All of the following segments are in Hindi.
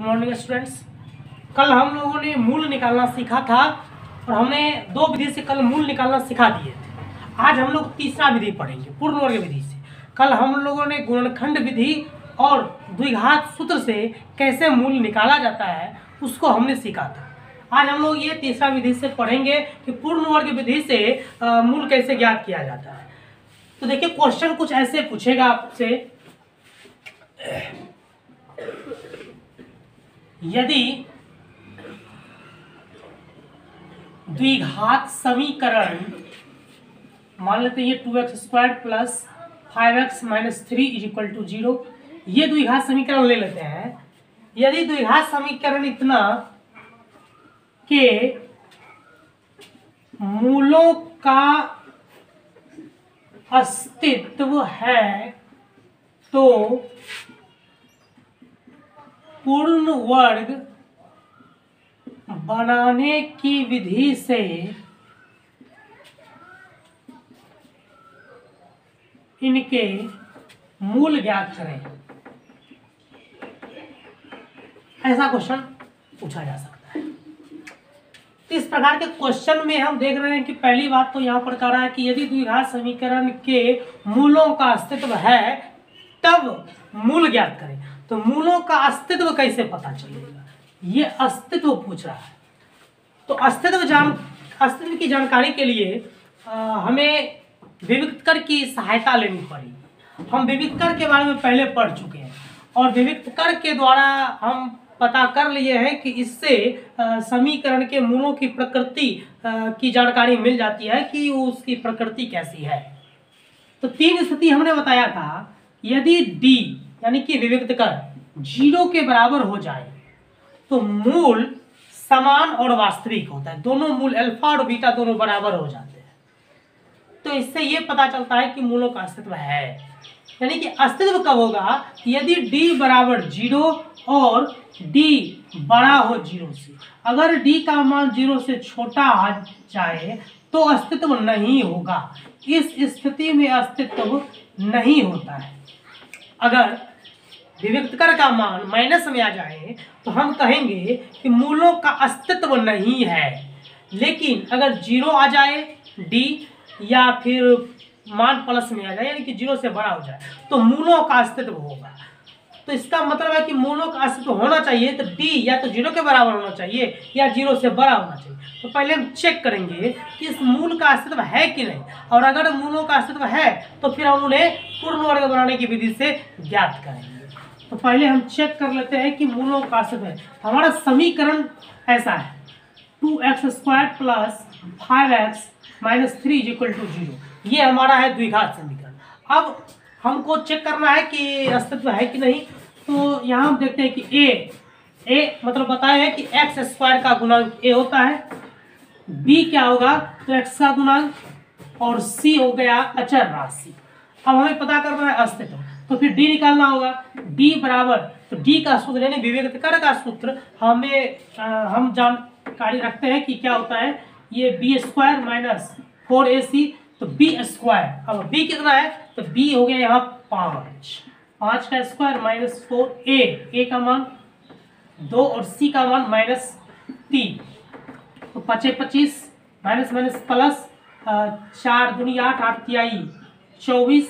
Morning students. कल हम लोगों ने मूल निकालना सीखा था और हमने दो विधि से कल मूल निकालना सिखा दिए थे। आज हम लोग तीसरा विधि पढ़ेंगे पूर्ण वर्ग विधि से। कल हम लोगों ने गुणनखंड विधि और द्विघात सूत्र से कैसे मूल निकाला जाता है उसको हमने सीखा था। आज हम लोग ये तीसरा विधि से पढ़ेंगे कि पूर्ण वर्ग विधि से मूल कैसे ज्ञात किया जाता है। तो देखिए क्वेश्चन कुछ ऐसे पूछेगा आपसे, यदि द्विघात समीकरण मान लेते हैं ये 2x² plus 5x minus 3 is equal to 0, ये द्विघात समीकरण ले लेते हैं। यदि द्विघात समीकरण इतना के मूलों का अस्तित्व है तो पूर्ण वर्ग बनाने की विधि से इनके मूल ज्ञात करें। ऐसा क्वेश्चन पूछा जा सकता है। इस प्रकार के क्वेश्चन में हम देख रहे हैं कि पहली बात तो यहाँ पर कह रहा है कि यदि द्विघात समीकरण के मूलों का अस्तित्व है तब मूल ज्ञात करें। तो मूलों का अस्तित्व कैसे पता चलेगा, ये अस्तित्व पूछ रहा है। तो अस्तित्व की जानकारी के लिए हमें विविक्तकर की सहायता लेनी पड़ेगी। हम विविक्तकर के बारे में पहले पढ़ चुके हैं और विविक्तकर के द्वारा हम पता कर लिए हैं कि इससे समीकरण के मूलों की प्रकृति की जानकारी मिल जाती है कि उसकी प्रकृति कैसी है। तो तीन स्थिति हमने बताया था। यदि d यानी कि विविक्तकर 0 के बराबर हो जाए तो मूल समान और वास्तविक होता है, दोनों मूल अल्फा और बीटा दोनों बराबर हो जाते हैं। तो इससे ये पता चलता है कि मूलों का अस्तित्व है। यानी कि अस्तित्व कब होगा, यदि d बराबर 0 और d बड़ा हो 0 से। अगर d का मान 0 से छोटा आ जाए तो अस्तित्व नहीं होगा। इस स्थिति में अस्तित्व नहीं होता है। अगर विविक्तकर का मान माइनस में आ जाए तो हम कहेंगे कि मूलों का अस्तित्व नहीं है। लेकिन अगर 0 आ जाए d या फिर मान प्लस में आ जाए यानी कि 0 से बड़ा हो जाए तो मूलों का अस्तित्व होगा। तो इसका मतलब है कि मूलों का अस्तित्व होना चाहिए तो d या तो 0 के बराबर होना चाहिए या 0 से बड़ा होना चाहिए। तो पहले हम चेक करेंगे कि इस मूल का अस्तित्व है कि नहीं, और अगर मूलों का अस्तित्व है तो फिर हम उन्हें पूर्ण वर्ग बनाने की विधि से ज्ञात करेंगे। तो पहले हम चेक कर लेते हैं कि मूलों का अस्तित्व है। हमारा समीकरण ऐसा है 2x² plus 5x minus 3 is equal to 0, ये हमारा है द्विघात समीकरण। अब हमको चेक करना है कि अस्तित्व है कि नहीं। तो यहाँ हम देखते हैं कि a मतलब बताया है कि x² का गुणांक a होता है, b क्या होगा तो x का गुणांक और c हो गया अचर राशि। अब हमें पता करना है अस्तित्व, तो फिर d निकालना होगा। d बराबर तो d का सूत्र यानी विविक्तकर का सूत्र हम जानकारी रखते हैं कि क्या होता है, ये b² माइनस 4ac तो b²। अब b कितना है तो b हो गया यहाँ 5 का स्क्वायर माइनस 4a का मान 2 और c का मान -3। तो 5 25 माइनस माइनस प्लस 4 दूनी 8 8 तिहाई 24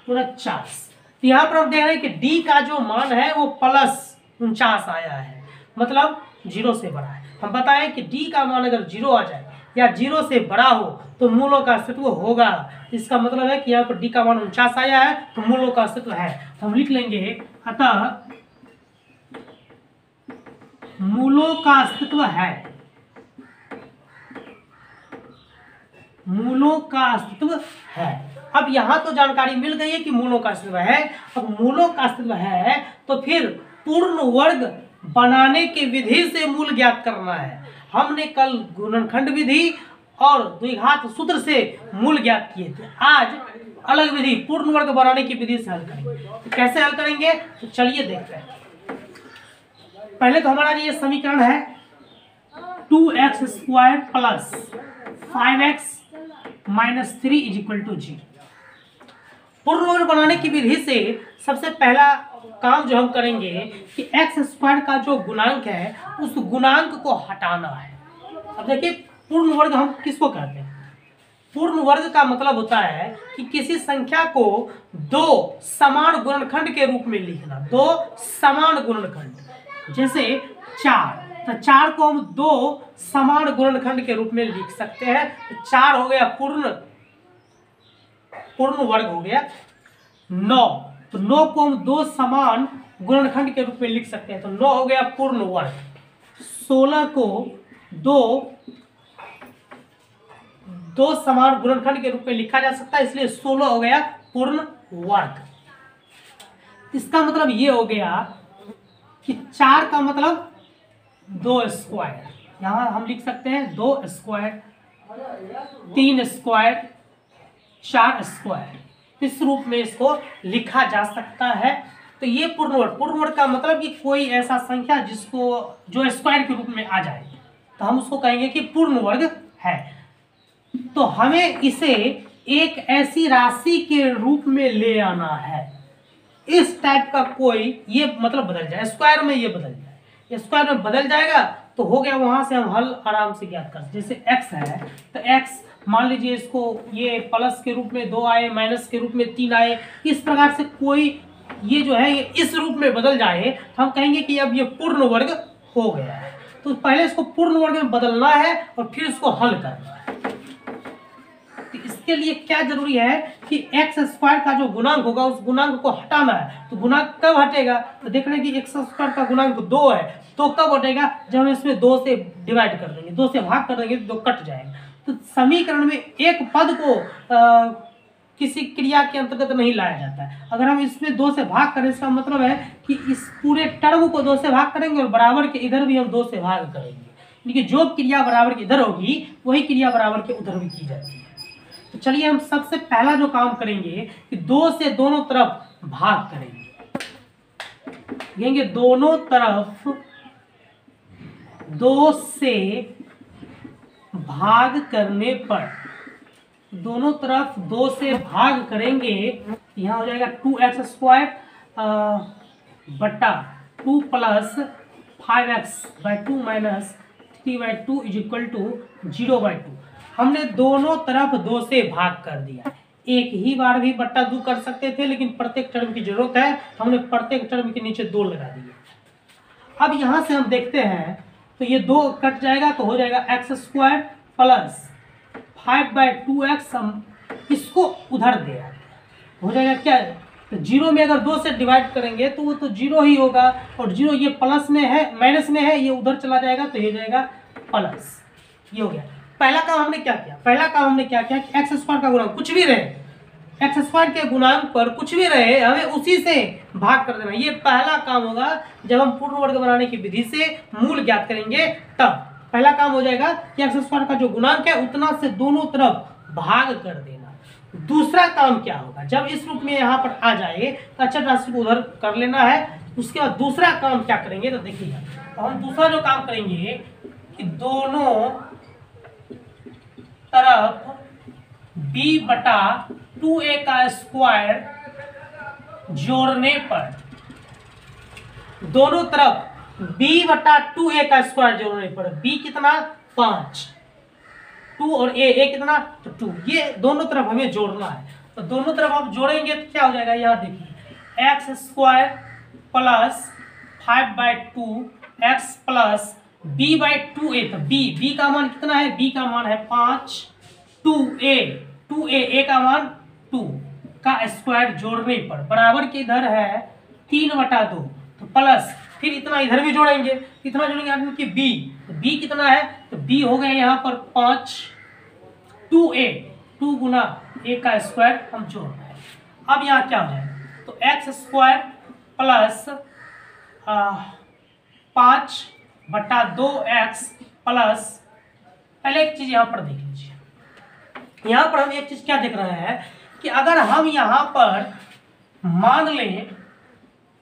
49। तो यहाँ पर हम देख रहे हैं कि d का जो मान है वो +49 आया है, मतलब 0 से बड़ा है। हम बताएं कि d का मान अगर 0 आ जाए या 0 से बड़ा हो तो मूलों का अस्तित्व होगा। इसका मतलब है कि यहाँ पर d का मान 49 आया है तो मूलों का अस्तित्व है। तो हम लिख लेंगे अतः मूलों का अस्तित्व है, मूलों का अस्तित्व है। अब यहाँ तो जानकारी मिल गई है कि मूलों का अस्तित्व है। अब मूलों का अस्तित्व है तो फिर पूर्ण वर्ग बनाने की विधि से मूल ज्ञात करना है। हमने कल गुणनखंड विधि और द्विघात सूत्र से मूल ज्ञात किए थे। आज अलग विधि पूर्ण वर्ग बनाने की विधि से हल करेंगे। तो कैसे हल करेंगे तो चलिए देखते हैं। पहले तो हमारा ये समीकरण है 2x² plus 5x minus 3 is equal to 0। पूर्ण वर्ग बनाने की विधि से सबसे पहला काम जो हम करेंगे कि एक्स स्क्वायर का जो गुणांक है उस गुणांक को हटाना है। अब देखिए पूर्ण वर्ग हम किसको कहते हैं? पूर्ण वर्ग का मतलब होता है कि किसी संख्या को दो समान गुणनखंड के रूप में लिखना, दो समान गुणनखंड। जैसे 4, तो 4 को हम दो समान गुणनखंड के रूप में लिख सकते हैं। तो 4 हो गया पूर्ण वर्ग हो गया। 9, तो 9 को हम दो समान गुणनखंड के रूप में लिख सकते हैं, तो 9 हो गया पूर्ण वर्ग। 16 को दो समान गुणनखंड के रूप में लिखा जा सकता है, इसलिए 16 हो गया पूर्ण वर्ग। इसका मतलब ये हो गया कि 4 का मतलब 2 स्क्वायर, यहां हम लिख सकते हैं 2 स्क्वायर, 3 स्क्वायर, 4 स्क्वायर, इस रूप में इसको लिखा जा सकता है। तो ये पूर्ण वर्ग का मतलब कि कोई ऐसा संख्या जो स्क्वायर के रूप में आ जाए तो हम उसको कहेंगे कि पूर्ण वर्ग है। तो हमें इसे एक ऐसी राशि के रूप में ले आना है, इस टाइप का कोई, ये मतलब बदल जाए, स्क्वायर में ये बदल जाए, स्क्वायर में बदल जाएगा तो हो गया, वहां से हम हल आराम से ज्ञात कर सकते। जैसे x है तो x मान लीजिए इसको ये प्लस के रूप में 2 आए, माइनस के रूप में 3 आए, इस प्रकार से कोई ये जो है ये इस रूप में बदल जाए तो हम कहेंगे कि अब ये पूर्ण वर्ग हो गया है। तो पहले इसको पूर्ण वर्ग में बदलना है और फिर इसको हल करना है। तो इसके लिए क्या जरूरी है कि एक्स स्क्वायर का जो गुणांक होगा उस गुणांक को हटाना है। तो गुणांक कब हटेगा? तो देख रहे हैं कि एक्स स्क्वायर का गुणांक 2 है, तो कब हटेगा? जब हम इसमें 2 से डिवाइड कर देंगे, 2 से भाग कर देंगे तो 2 कट जाएगा। तो समीकरण में एक पद को किसी क्रिया के अंतर्गत नहीं लाया जाता है। अगर हम इसमें 2 से भाग करें, इसका मतलब है कि इस पूरे टर्म को 2 से भाग करेंगे और बराबर के इधर भी हम 2 से भाग करेंगे। देखिए जो क्रिया बराबर के इधर होगी वही क्रिया बराबर के उधर भी की जाती है। तो चलिए हम सबसे पहला जो काम करेंगे कि 2 से दोनों तरफ भाग करेंगे। दोनों तरफ 2 से भाग करने पर, दोनों तरफ 2 से भाग करेंगे, यहाँ हो जाएगा 2x स्क्वायर बटा 2 plus 5x/2 minus 3/2 is equal to 0/2। हमने दोनों तरफ 2 से भाग कर दिया। एक ही बार भी बट्टा 2 कर सकते थे, लेकिन प्रत्येक टर्म की जरूरत है, हमने प्रत्येक टर्म के नीचे 2 लगा दिए। अब यहां से हम देखते हैं तो ये 2 कट जाएगा तो हो जाएगा x स्क्वायर प्लस 5/2x, हम इसको उधर दे आते हैं, हो जाएगा क्या? तो 0 में अगर 2 से डिवाइड करेंगे तो वो तो 0 ही होगा, और 0 ये प्लस में है, माइनस में है, ये उधर चला जाएगा तो ये जाएगा प्लस। ये हो गया पहला काम। हमने क्या किया? पहला काम हमने क्या किया कि एक्स स्क्वायर का गुणांक कुछ भी रहे, एक्स स्क्वायर के गुणांक पर कुछ भी रहे हमें उसी से भाग कर देना। ये पहला काम होगा जब हम पूर्ण वर्ग बनाने की विधि से मूल ज्ञात करेंगे, तब पहला काम हो जाएगा कि एक्स स्क्वायर का जो गुणांक है उतना से दोनों तरफ भाग कर देना। दूसरा काम क्या होगा? जब इस रूप में यहाँ पर आ जाए तो अचर राशि को उधर कर लेना है। उसके बाद दूसरा काम क्या करेंगे? तो देखिए तो हम दूसरा जो काम करेंगे कि दोनों तरफ b/2a का स्क्वायर जोड़ने पर, दोनों तरफ b/2a का स्क्वायर जोड़ने पर, b कितना? 5, 2 और a कितना? तो 2। ये दोनों तरफ हमें जोड़ना है। तो दोनों तरफ आप जोड़ेंगे तो क्या हो जाएगा? यहाँ देखिए x square plus 5/2x plus b/2a। तो b का मान कितना है? b का मान है 5, 2a का मान 2 का स्क्वायर जोड़ने पर बराबर के इधर है 3/2, तो प्लस फिर इतना इधर भी जोड़ेंगे, कितना जोड़ेंगे आदमी की b, तो b कितना है? तो b हो गया यहाँ पर 5, 2 गुना a का स्क्वायर हम जोड़ रहे हैं। अब यहाँ क्या हो जाएगा? तो x square plus 5/2x plus, पहले एक चीज यहाँ पर देख लीजिए, यहाँ पर हम एक चीज क्या देख रहे हैं कि अगर हम यहाँ पर मान लें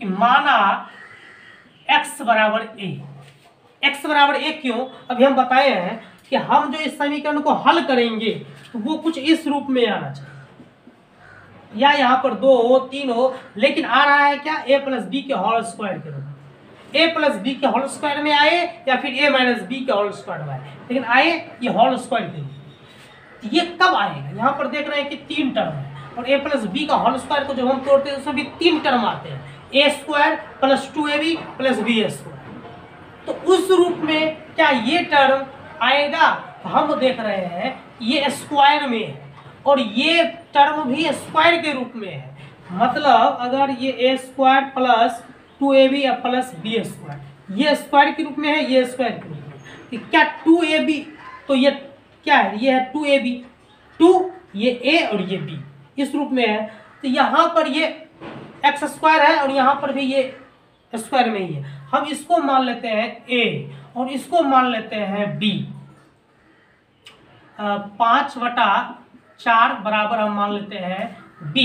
कि माना x बराबर a, x बराबर a क्यों? अभी हम बताए हैं कि हम जो इस समीकरण को हल करेंगे तो वो कुछ इस रूप में आना चाहिए। या यहाँ पर 2 हो 3 हो, लेकिन आ रहा है क्या, a प्लस बी के होल स्क्वायर के रूप में। a प्लस बी के होल स्क्वायर में आए या फिर a माइनस बी के होल स्क्वायर में आए, लेकिन आए ये होल स्क्वायर के रूप में। ये कब आएगा, यहाँ पर देख रहे हैं कि 3 टर्म है, और a प्लस बी का होल स्क्वायर को जब हम तोड़ते हैं उसमें भी 3 टर्म आते हैं, a square plus 2ab plus B square. तो उस रूप में क्या ये टर्म आएगा, हम देख रहे हैं ये स्क्वायर में है और ये टर्म भी स्क्वायर के रूप में है। मतलब अगर ये a square plus 2ab plus B square ये स्क्वायर के रूप में है, ये स्क्वायर के रूप में, तो क्या 2ab, तो ये क्या है, ये है 2ab, 2 ये a और ये b इस रूप में है। तो यहाँ पर ये एक्स स्क्वायर है और यहाँ पर भी ये स्क्वायर में ही है। हम इसको मान लेते हैं a और इसको मान लेते हैं b। 5/4 बराबर हम मान लेते हैं b।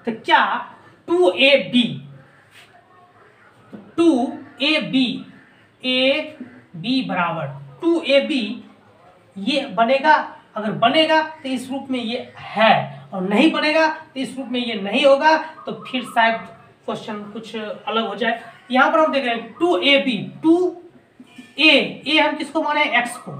तो क्या 2ab बराबर 2ab ये बनेगा। अगर बनेगा तो इस रूप में ये है, और नहीं बनेगा तो इस रूप में ये नहीं होगा। तो फिर शायद क्वेश्चन कुछ अलग हो जाए। यहाँ पर हम देख रहे हैं 2ab, 2a हम किसको माने हैं, x को,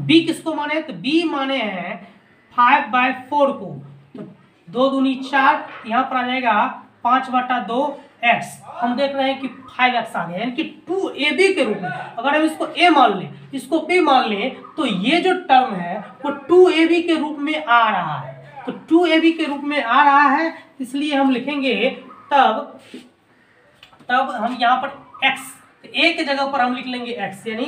b किसको माने हैं, तो b माने हैं 5/4 को। तो 2 दूनी 4, यहाँ पर आ जाएगा 5/2 x। हम देख रहे हैं कि 5x आ गया, यानी कि 2ab के रूप में। अगर हम इसको a मान लें, इसको b मान लें, तो ये जो टर्म है वो 2ab के रूप में आ रहा है। तो 2ab के रूप में आ रहा है, इसलिए हम लिखेंगे तब हम यहाँ पर x, तो a के जगह पर हम लिख लेंगे x, यानी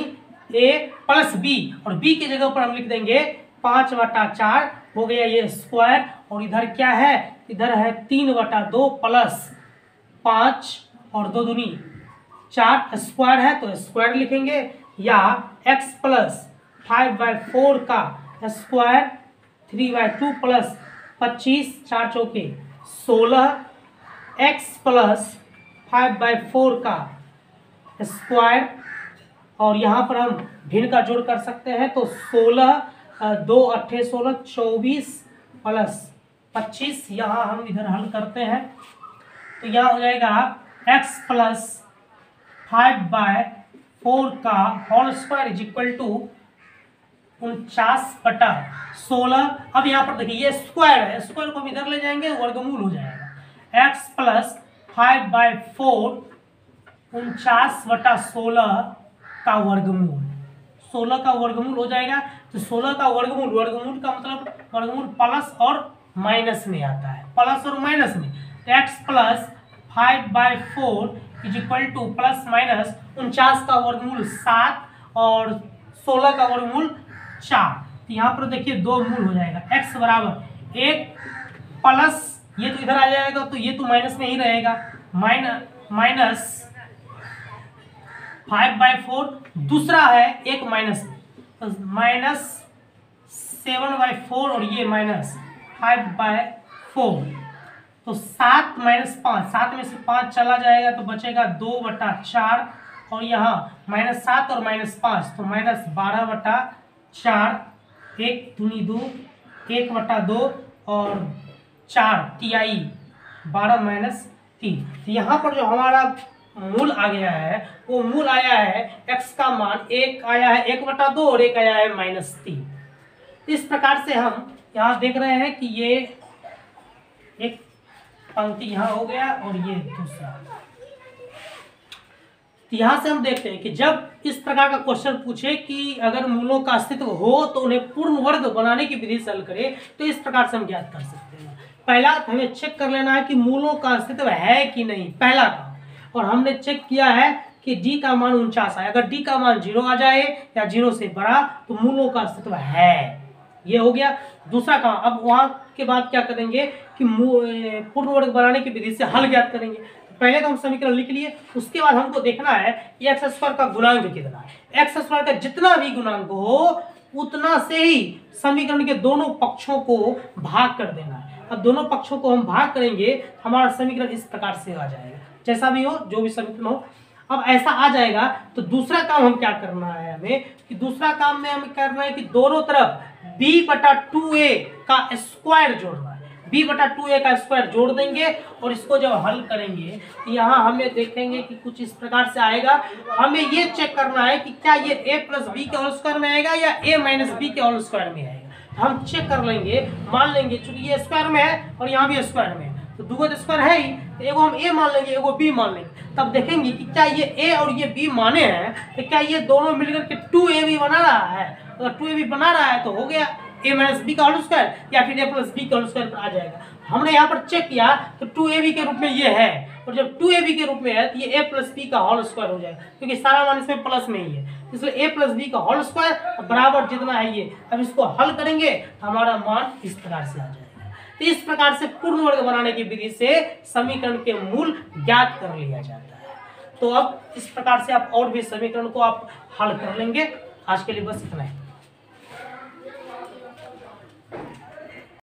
a प्लस b, और b के जगह पर हम लिख देंगे 5/4 हो गया ये स्क्वायर। और इधर क्या है, इधर है 3/2 प्लस 5 और 2 दूनी 4 स्क्वायर है, तो स्क्वायर लिखेंगे, या x प्लस 5/4 का स्क्वायर 3/2 प्लस 25 4 चौके 16, x प्लस 5/4 का स्क्वायर, और यहाँ पर हम भिन्न का जोड़ कर सकते हैं। तो 16 2 8 16 24 प्लस 25, यहाँ हम इधर हल करते हैं तो यहाँ हो जाएगा x प्लस 5/4 का whole square is equal to 49/16। अब यहाँ पर देखिए ये स्क्वायर है, स्क्वायर को हम इधर ले जाएंगे, वर्गमूल हो जाएगा। x प्लस 5/4 49/16 का वर्गमूल, 16 का वर्गमूल हो जाएगा। तो 16 का वर्गमूल, वर्गमूल का मतलब वर्गमूल प्लस और माइनस में आता है, प्लस और माइनस में। तो x plus 5/4 is equal two plus minus 49 का वर्गमूल 7 और 16 का वर्गमूल 4। तो यहाँ पर देखिए 2 मूल हो जाएगा, x बराबर 1 प्लस ये तो इधर आ जाएगा, तो ये तो माइनस में ही रहेगा, माइनस 5/4, दूसरा है 1 माइनस, तो माइनस 7/4 और ये माइनस 5/4। तो 7 माइनस 5, 7 में से 5 चला जाएगा तो बचेगा 2/4, और यहाँ माइनस 7 और माइनस 5 तो माइनस 12/4, 1 दूनी 2, 1/2 और 4 तिहाई 12 माइनस 3। तो यहाँ पर जो हमारा मूल आ गया है वो मूल आया है x का मान 1 आया है 1/2 और 1 आया है -3। इस प्रकार से हम यहाँ देख रहे हैं कि ये एक पंक्ति यहाँ हो गया और ये दूसरा। तो यहाँ से हम देखते हैं कि जब इस प्रकार का क्वेश्चन पूछे कि अगर मूलों का अस्तित्व हो तो उन्हें पूर्ण वर्ग बनाने की विधि से हल करें, तो इस प्रकार से हम ज्ञात कर सकते हैं। पहला हमें चेक कर लेना है कि मूलों का अस्तित्व है कि नहीं, पहला काम। और हमने चेक किया है कि d का मान 49 है। अगर d का मान 0 आ जाए या 0 से बड़ा तो मूलों का अस्तित्व है, ये हो गया दूसरा काम। अब वहां के बाद क्या करेंगे कि पूर्ण वर्ग बनाने की विधि से हल ज्ञात करेंगे। पहले तो हम समीकरण लिख लिए, उसके बाद हमको देखना है एक्स स्क्वायर का गुणांक कितना है। एक्स स्क्वायर का जितना भी गुणांक हो उतना से ही समीकरण के दोनों पक्षों को भाग कर देना है। अब दोनों पक्षों को हम भाग करेंगे, हमारा समीकरण इस प्रकार से आ जाएगा। जैसा भी हो, जो भी समीकरण हो, अब ऐसा आ जाएगा तो दूसरा काम हम क्या करना है हमें कि दूसरा काम में हमें करना है कि दोनों तरफ b/2a का स्क्वायर जोड़ना है। b/2a का स्क्वायर जोड़ देंगे और इसको जब हल करेंगे तो यहाँ हमें देखेंगे कि कुछ इस प्रकार से आएगा। हमें ये चेक करना है कि क्या ये a+b के होल स्क्वायर में आएगा या a-b के होल स्क्वायर में आएगा। हम चेक कर लेंगे, मान लेंगे चूंकि ये स्क्वायर में है और यहाँ भी स्क्वायर में है तो दूगो तो स्क्वायर है ही, तो एगो हम a मान लेंगे एगो b मान लेंगे। तब देखेंगे कि क्या ये a और ये b माने हैं तो क्या ये दोनों मिलकर के 2ab बना रहा है। अगर 2ab बना रहा है तो हो गया a-b का होल स्क्वायर या फिर a+b का होल स्क्वायर आ जाएगा। हमने यहाँ पर चेक किया तो 2ab के रूप में ये है और जब 2ab के रूप में है तो ये a+b का होल स्क्वायर हो जाएगा क्योंकि सारा मान इसमें प्लस में ही है, इसलिए a+b का होल स्क्वायर बराबर जितना है ये। अब इसको हल करेंगे तो हमारा मान इस प्रकार से आ जाएगा। तो इस प्रकार से पूर्ण वर्ग बनाने की विधि से समीकरण के मूल ज्ञात कर लिया जाता है। तो अब इस प्रकार से आप और भी समीकरण को आप हल कर लेंगे। आज के लिए बस इतना ही।